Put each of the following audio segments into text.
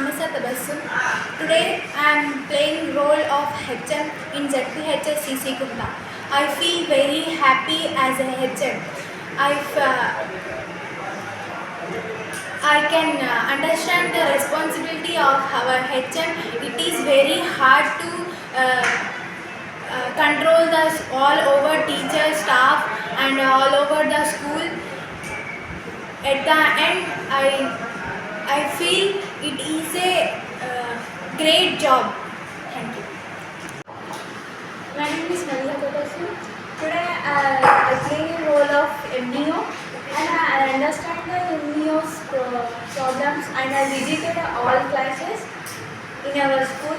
Anasa Tabassum. Today I am playing role of HM in ZPHS CC Kunda. I feel very happy as a HM. I can understand the responsibility of our HM. It is very hard to control us all over teachers, staff and all over the school. At the end, I feel it is a great job. Thank you. My name is Malika Kotasu. Today I play the role of MDO and I understand the MDO's problems and I visited all classes in our school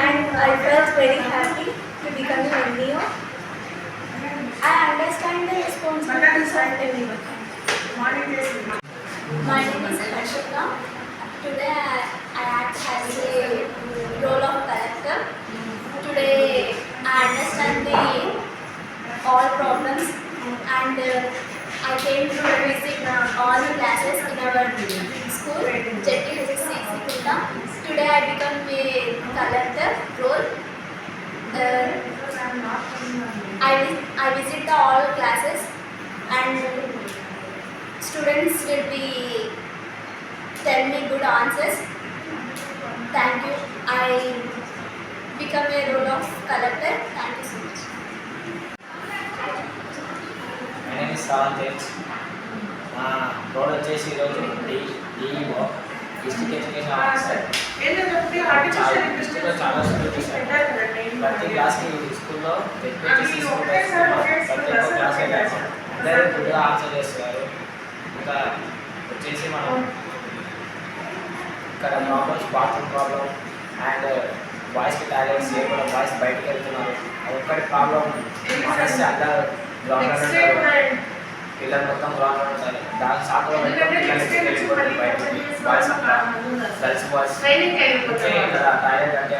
and I felt very happy to become an MDO. I understand the responsibilities of everyone. My name is Harshita. Today I act as a role of collector. Today I understand all problems and I came to visit all the classes in our school, ZPHS Kunda. Today I become a collector role. I visit all classes and students will be tell me good answers. Thank you. I become a role of collector. Thank you so much. My name is Savanth. Road వచ్చేసి ఈరోజు DEO district education officer. డిస్ట్రిక్ట్లో చాలా school చూసాను. ప్రతి క్లాస్కి స్కూల్లో ప్రతి ఒక్క క్లాస్ అందరూ గుడ్గా ఆన్సర్ చేస్తున్నారు. ఇంకా వచ్చేసి మనం ఇక్కడ ప్రాబ్లమ్స్ బాత్రూమ్ ప్రాబ్లం అండ్ బాయ్స్కి టాయిలెట్స్ కూడా బాయ్స్ బయటకు వెళ్తున్నారు. అది ఒక్కటి ప్రాబ్లం మానేస్తే అందరూ గ్రౌండ్ ఉంటారు. పిల్లలు మొత్తం గ్రౌండ్ ఉంటారు. దాని సాకులో పిల్లలకి వెళ్ళిపోతుంది బయటకి. బాయ్స్ అంతా గర్ల్స్ బాయ్స్ ఇక్కడ టాయిలెట్ అంటే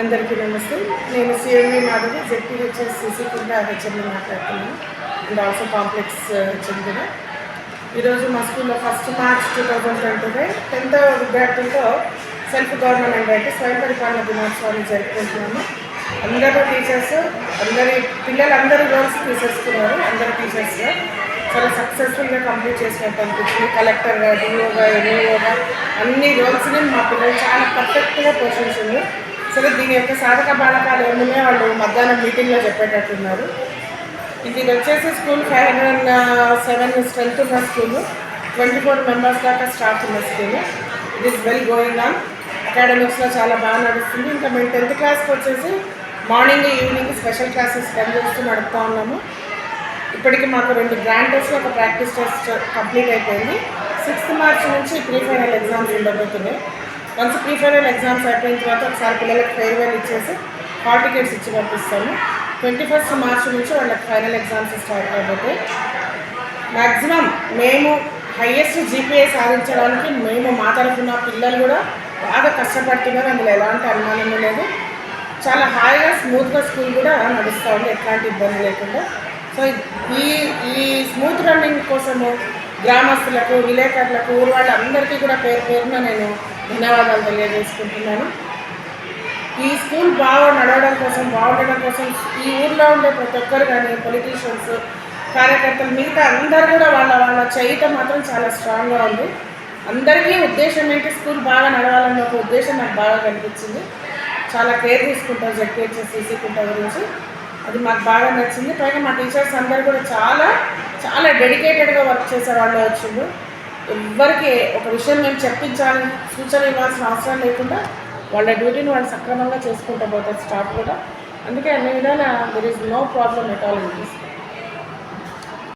అందరికీ నమస్తే. నేను సిఎంవి మాధవి, ZPHS CC కింద హెచ్ఎంని మాట్లాడుతున్నాను అండ్ ఆల్సో కాంప్లెక్స్ హెచ్ఎం కూడా. ఈరోజు మా స్కూల్లో 1 మార్చ్ 2025 10వ విద్యార్థులతో సెల్ఫ్ గవర్నమెంట్ అంటే స్వయం పరిపాలన దినోత్సవాన్ని జరుపుకుంటున్నాము. అందరూ టీచర్స్, పిల్లలందరూ రోల్స్ తీసేసుకున్నారు. అందరూ టీచర్స్గా చాలా సక్సెస్ఫుల్గా కంప్లీట్ చేసినట్టు అనిపించింది. కలెక్టర్గా, డిఓగా, ఎంఈఓగా అన్ని రోల్స్ని మా పిల్లలు చాలా పర్ఫెక్ట్గా పోషించింది. సరే, దీని యొక్క సాధక బాధకాలు ఏమున్నాయో వాళ్ళు మధ్యాహ్నం మీటింగ్లో చెప్పేటట్టున్నారు. ఇది వచ్చేసి స్కూల్ 507 స్ట్రెంత్ ఉన్న స్కూలు, 24 మెంబర్స్ దాకా స్టాఫ్ ఉన్న school. It is well going on. అకాడమిక్స్లో చాలా బాగా నడుస్తుంది. ఇంకా మేము 10th క్లాస్కి వచ్చేసి morning evening special classes run చేస్తూ నడుపుతూ ఉన్నాము. ఇప్పటికి మాకు 2 గ్రాండ్ టెస్ట్లు, ఒక ప్రాక్టీస్ టెస్ట్ కంప్లీట్ అయిపోయింది. 6th మార్చ్ నుంచి ప్రీ ఫైనల్ ఎగ్జామ్స్ ఉండబోతున్నాయి. వన్స్ ప్రీ ఫైనల్ ఎగ్జామ్స్ అయిపోయిన తర్వాత ఒకసారి పిల్లలకు ఫేర్వెల్ ఇచ్చేసి హాల్ టికెట్స్ ఇచ్చి పంపిస్తాము. 21st మార్చ్ నుంచి వాళ్ళకి ఫైనల్ ఎగ్జామ్స్ స్టార్ట్ అయిపోతాయి. మ్యాక్సిమం మేము హైయెస్ట్ జీపీఏ సాధించడానికి మేము మా తరఫున పిల్లలు కూడా బాగా కష్టపడుతున్నారు. అందులో ఎలాంటి అనుమానం లేదు. చాలా హాయిగా స్మూత్గా స్కూల్ కూడా నడుస్తూ ఉంది, ఎట్లాంటి ఇబ్బంది లేకుండా. సో ఈ స్మూత్ రన్నింగ్ కోసము గ్రామస్తులకు, విలేకరులకు, ఊరు వాళ్ళందరికీ కూడా పేరు పేరున నేను ధన్యవాదాలు తెలియజేసుకుంటున్నాను. ఈ స్కూల్ బాగుండడం కోసం ఈ ఊర్లో ఉండే ప్రతి ఒక్కరు కానీ పొలిటీషియన్స్, కార్యకర్తలు, మిగతా అందరూ కూడా వాళ్ళ చేయటం మాత్రం చాలా స్ట్రాంగ్గా ఉంది. అందరికీ ఉద్దేశం ఏంటి, స్కూల్ బాగా నడవాలన్న ఒక ఉద్దేశం నాకు బాగా కనిపించింది. చాలా కేర్ తీసుకుంటారు ZPHS CC కుంట గురించి. అది మాకు బాగా నచ్చింది. పైగా మా టీచర్స్ అందరూ కూడా చాలా చాలా డెడికేటెడ్గా వర్క్ చేసే వాళ్ళు వచ్చిండ్రు. ఎవ్వరికి ఒక విషయం మేము చెప్పించాలని సూచన ఇవ్వాల్సిన అవసరం లేకుండా వాళ్ళ డ్యూటీని వాళ్ళు సక్రమంగా చేసుకుంటూ పోతారు స్టాఫ్ కూడా. అందుకే అన్ని విధాలా there is no problem at all in this.